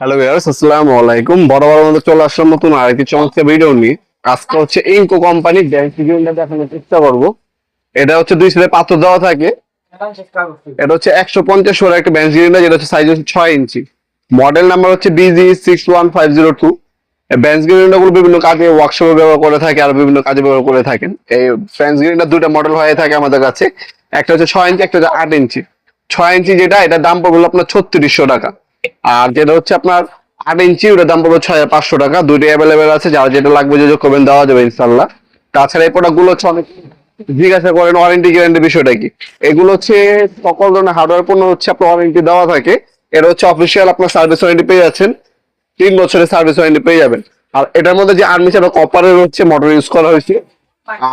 Hello viewers, আসসালামু আলাইকুম। বরাবর মতো চলে আসলাম নতুন আরেকটি চমৎকার ভিডিও নিয়ে। আজকে হচ্ছে ইনকো কোম্পানির ব্যাংক সিকিউরিটিটা দেখানোর চেষ্টা করবো। এটা হচ্ছে দুই সাইডে পাথর দেওয়া থাকে। এটা হচ্ছে 150 ওয়াট একটা ব্যাংক সিকিউরিটি, যেটা হচ্ছে সাইজ হচ্ছে 6 ইঞ্চি। মডেল নাম্বার হচ্ছে BG61502। ব্যাংক সিকিউরিটি গুলো বিভিন্ন কাজে ওয়ার্কশপে ব্যবহার করে থাকে আর বিভিন্ন কাজে ব্যবহার করে থাকেন। এই ব্যাংক সিকিউরিটি দুটো মডেল হয়ে থাকে আমাদের কাছে। একটা হচ্ছে 6 ইঞ্চি, একটা হচ্ছে 8 ইঞ্চি। 6 ইঞ্চি যেটা, এটার দাম পড়বে আপনার 3600 টাকা। আর যেটা হচ্ছে আপনার 8 ইঞ্চি, ওটার দাম পড়বে 6500 টাকা। দুইটাই অ্যাভেলেবেল আছে, যার যেটা লাগবে যোগাযোগ করবেন, দেওয়া যাবে ইনশাল্লাহ। তাছাড়া এই প্রোডাক্ট গুলো হচ্ছে অনেক জিজ্ঞাসা করেন ওয়ারেন্টি গ্যারান্টি বিষয়টা কি। এগুলো হচ্ছে সকল ধরনের হার্ডওয়্যার পণ্য হচ্ছে আপনার ওয়ারেন্টি দেওয়া থাকে। এটা হচ্ছে অফিসিয়াল, আপনার সার্ভিস ওয়ারেন্টি পেয়ে যাচ্ছেন, 3 বছরের সার্ভিস ওয়ারেন্টি পেয়ে যাবেন। আর এটার মধ্যে যে আর্মিচার বা কপারের হচ্ছে মোটর ইউজ করা হয়েছে।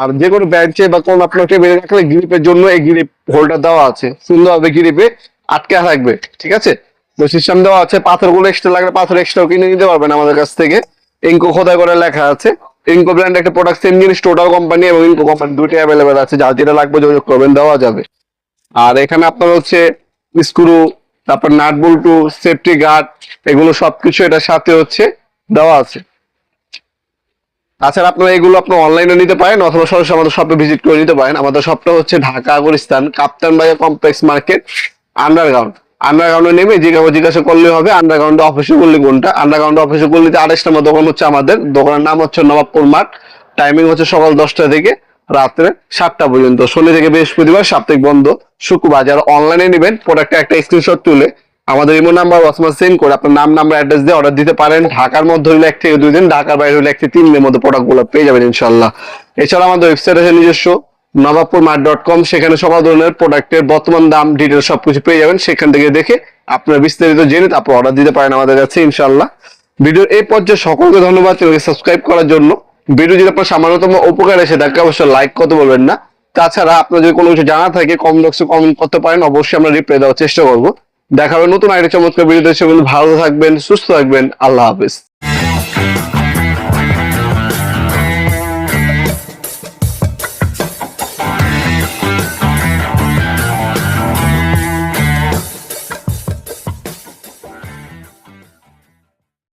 আর যে কোনো ব্যাংকে বা কোন আপনার টেবিলে রাখলে গ্রিপের জন্য এই গ্রিপ হোল্ডার দেওয়া আছে, সুন্দরভাবে গ্রিপে আটকে থাকবে। ঠিক আছে, তো সিস্টেম দেওয়া আছে। পাথরগুলো এক্সট্রা লাগলে পাথর এক্সট্রা কিনে নিতে পারবেন আমাদের কাছ থেকে। ইনকো খোদাই করে লেখা আছে। ইনকো ব্র্যান্ড একটা প্রোডাক্ট, সেম জিনিস টোটাল কোম্পানি এবং ইনকো কোম্পানি দুটোই অ্যাভেলেবেল আছে, যার যেটা লাগবে যোগাযোগ করবেন, দেওয়া যাবে। আর এখানে আপনার হচ্ছে স্ক্রু, তারপর নাট বল্টু, সেফটি গার্ড, এগুলো সবকিছু এটার সাথে হচ্ছে দেওয়া আছে। তাছাড়া আপনারা এগুলো আপনার অনলাইনে নিতে পারেন অথবা সরাসরি আমাদের শপে ভিজিট করে নিতে পারেন। আমাদের শপটা হচ্ছে ঢাকা গুলিস্তান কাপ্তান বাজার কমপ্লেক্স মার্কেট, আন্ডারগ্রাউন্ড। আন্ডারগ্রাউন্ডে নেমে জিজ্ঞাসা করলে হবে আন্ডারগ্রাউন্ড অফিসে গল্লি কোনটা। আন্ডারগ্রাউন্ড অফিসে গল্লিতে 28 নম্বর দোকান হচ্ছে আমাদের। দোকানের নাম হচ্ছে নবাবপুর মাঠ। টাইমিং হচ্ছে সকাল 10টা থেকে রাত্রে 7টা পর্যন্ত। শনি থেকে বৃহস্পতিবার সাপ্তাহিক বন্ধ। শুক্রবার যারা অনলাইনে নেবেন, প্রোডাক্টের একটা স্ক্রিনশট তুলে আমাদের ইমো নাম্বার ওয়াটসঅ্যাপ সেন্ড করে আপনার নাম, নাম্বার, অ্যাড্রেস দিয়ে অর্ডার দিতে পারেন। ঢাকার মধ্যে হইলে 1 থেকে 2 দিন, ঢাকার বাইরে হইলে 1 থেকে 3 দিনের মধ্যে প্রোডাক্ট গুলো পেয়ে যাবেন ইনশাল্লাহ। এছাড়া আমাদের ওয়েবসাইট আছে নিজস্ব, নবাবপুরমার্ট.com। সেখানে সব ধরনের প্রোডাক্টের বর্তমান দাম, ডিটেল সবকিছু পেয়ে যাবেন। সেখান থেকে দেখে আপনারা বিস্তারিত জেনে তারপর অর্ডার দিতে পারেন আমাদের কাছে ইনশাল্লাহ। ভিডিওর এই পর্যায়ে সকলকে ধন্যবাদ সাবস্ক্রাইব করার জন্য। ভিডিও যদি আপনার সামান্যতম উপকার এসে থাকে, অবশ্যই লাইক করতে বলবেন না। তাছাড়া আপনার যদি কোনো কিছু জানা থাকে কমেন্ট বক্সে কমেন্ট করতে পারেন, অবশ্যই আমরা রিপ্লাই দেওয়ার চেষ্টা করবো। দেখা হবে নতুন আরেকটা চমৎকার ভিডিওতে। ভালো থাকবেন, সুস্থ থাকবেন, আল্লাহ হাফেজ।